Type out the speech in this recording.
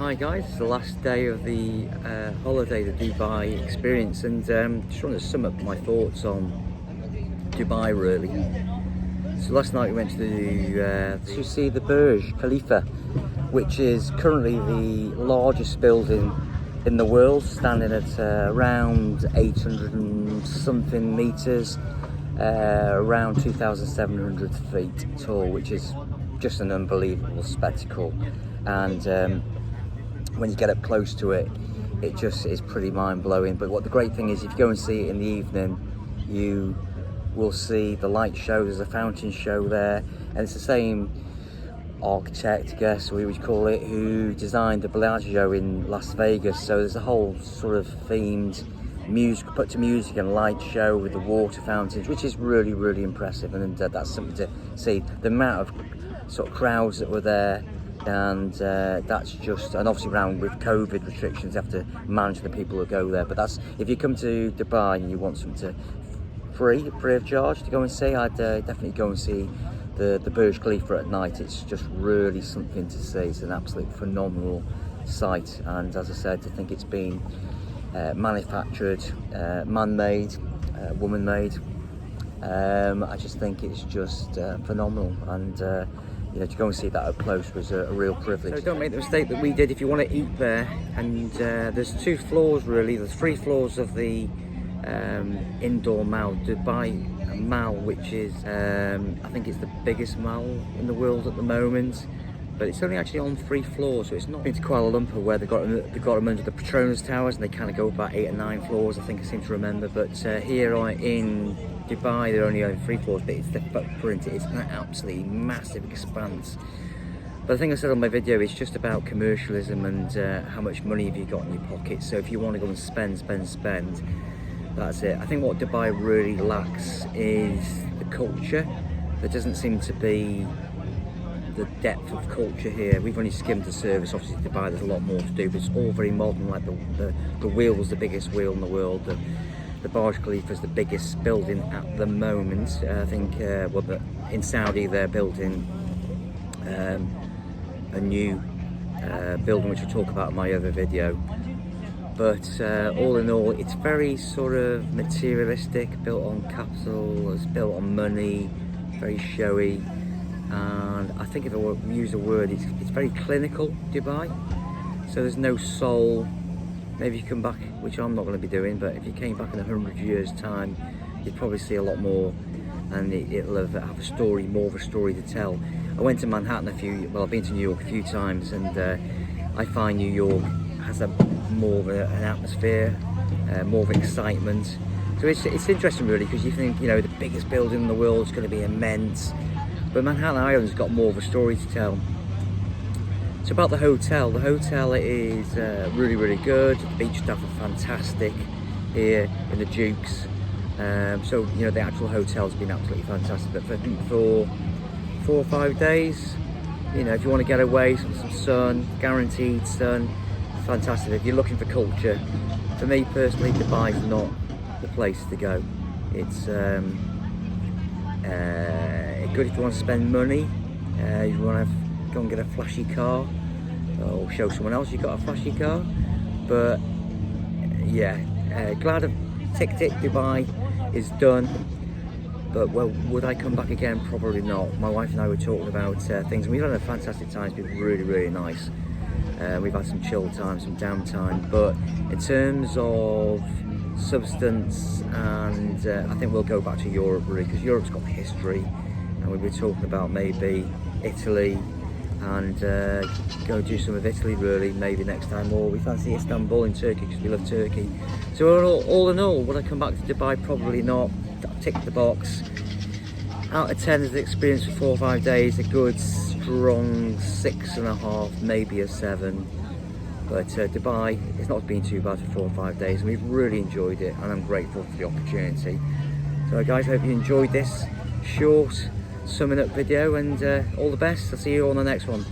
Hi guys, it's the last day of the holiday, the Dubai experience, and just want to sum up my thoughts on Dubai really. So last night we went to see the Burj Khalifa, which is currently the largest building in the world, standing at around 800 and something meters, around 2,700 feet tall, which is just an unbelievable spectacle. And when you get up close to it, it just is pretty mind-blowing. But what the great thing is, if you go and see it in the evening, you will see the light show. There's a fountain show there, and it's the same architect, I guess we would call it, who designed the Bellagio in Las Vegas. So there's a whole sort of themed music, put to music and light show with the water fountains, which is really, really impressive. And that's something to see. The amount of sort of crowds that were there, and that's just, and obviously around with COVID restrictions, you have to manage the people who go there. But that's, if you come to Dubai and you want something free of charge to go and see, I'd definitely go and see the Burj Khalifa at night. It's just really something to see. It's an absolute phenomenal sight, and as I said, I think it's been manufactured, man-made, woman-made. I just think it's just phenomenal, and to go and see that up close was a real privilege. So don't make the mistake that we did if you want to eat there. And there's 2 floors really. There's 3 floors of the indoor mall, Dubai Mall, which is I think it's the biggest mall in the world at the moment. But it's only actually on 3 floors, so it's not into Kuala Lumpur where they've got them under the Petronas Towers, and they kind of go about 8 or 9 floors, I think I seem to remember. But here in Dubai, they're only on 3 floors, but it's the footprint. It's an absolutely massive expanse. But the thing I said on my video, it's just about commercialism and how much money have you got in your pocket. So if you want to go and spend, that's it. I think what Dubai really lacks is the culture. There doesn't seem to be the depth of culture here. We've only skimmed the surface. Obviously Dubai, there's a lot more to do, but it's all very modern. Like the wheel's the biggest wheel in the world. The Burj Khalifa is the biggest building at the moment. I think in Saudi they're building a new building, which I'll talk about in my other video. But all in all, it's very sort of materialistic, built on capital, it's built on money, very showy. And I think if I were to use a word, it's very clinical, Dubai. So there's no soul. Maybe you come back, which I'm not going to be doing, but if you came back in 100 years time, you'd probably see a lot more, and it'll have a story, more of a story to tell. I went to Manhattan I've been to New York a few times, and I find New York has more of an atmosphere, more of excitement. So it's interesting really, because you think, the biggest building in the world is going to be immense, but Manhattan Island's got more of a story to tell. So about the hotel is really, really good. The beach staff are fantastic here in the Dukes. So the actual hotel's been absolutely fantastic. But for 4 or 5 days, if you want to get away, some sun, guaranteed sun, fantastic. If you're looking for culture, for me personally, Dubai's not the place to go. It's good if you want to spend money, if you want to go and get a flashy car, or show someone else you've got a flashy car. But yeah, glad I've ticked it. Dubai is done. But well, would I come back again? Probably not. My wife and I were talking about things, and we've had a fantastic time. It's been really, really nice. We've had some chill time, some downtime. But in terms of substance, and I think we'll go back to Europe really, because Europe's got history, and we were talking about maybe Italy, and go do some of Italy really, maybe next time, or we fancy Istanbul in Turkey because we love Turkey. So all in all, would I come back to Dubai? Probably not. I've ticked the box. Out of 10 is the experience for 4 or 5 days, a good strong 6.5, maybe a 7. But Dubai, it's not been too bad for 4 or 5 days, and we've really enjoyed it, and I'm grateful for the opportunity. So guys, I hope you enjoyed this short summing up video, and all the best. I'll see you on the next one.